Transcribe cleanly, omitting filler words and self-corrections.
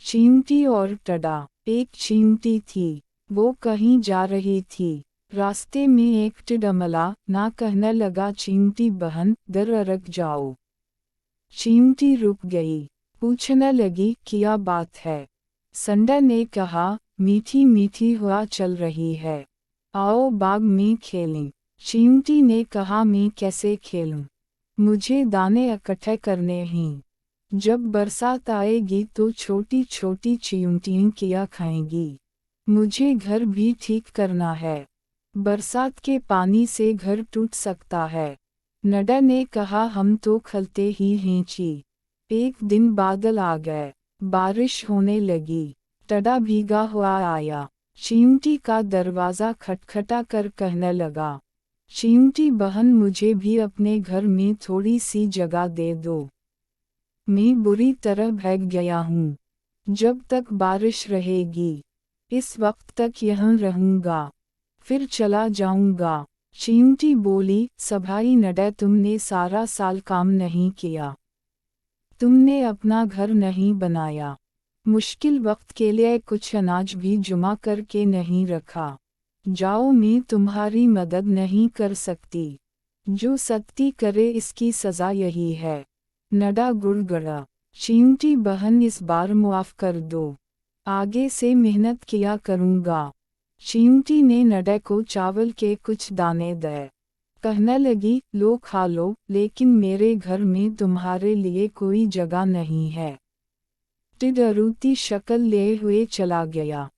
चींटी और टडा। एक चींटी थी, वो कहीं जा रही थी। रास्ते में एक टिडमला ना कहने लगा, चींटी बहन दर अरक जाओ। चींटी रुक गई, पूछने लगी क्या बात है। संडा ने कहा, मीठी मीठी हवा चल रही है, आओ बाग में खेलें। चींटी ने कहा, मैं कैसे खेलूं, मुझे दाने इकट्ठे करने हैं। जब बरसात आएगी तो छोटी छोटी चींटियां क्या खाएंगी। मुझे घर भी ठीक करना है, बरसात के पानी से घर टूट सकता है। नडा ने कहा, हम तो खलते ही हैं ची। एक दिन बादल आ गए, बारिश होने लगी। टडा भीगा हुआ आया, चींटी का दरवाज़ा खटखटा कर कहने लगा, चींटी बहन मुझे भी अपने घर में थोड़ी सी जगह दे दो, मैं बुरी तरह भीग गया हूँ। जब तक बारिश रहेगी इस वक्त तक यहाँ रहूँगा, फिर चला जाऊँगा। चींटी बोली, सभाई नडा, तुमने सारा साल काम नहीं किया, तुमने अपना घर नहीं बनाया, मुश्किल वक्त के लिए कुछ अनाज भी जमा करके नहीं रखा। जाओ, मैं तुम्हारी मदद नहीं कर सकती। जो सख्ती करे इसकी सज़ा यही है। नडा गुड़गुड़ा, चींटी बहन इस बार मुआफ़ कर दो, आगे से मेहनत किया करूँगा। चींटी ने नडा को चावल के कुछ दाने दिए, कहने लगी, लो खा लो, लेकिन मेरे घर में तुम्हारे लिए कोई जगह नहीं है। टिड अरूती शक्ल लिए हुए चला गया।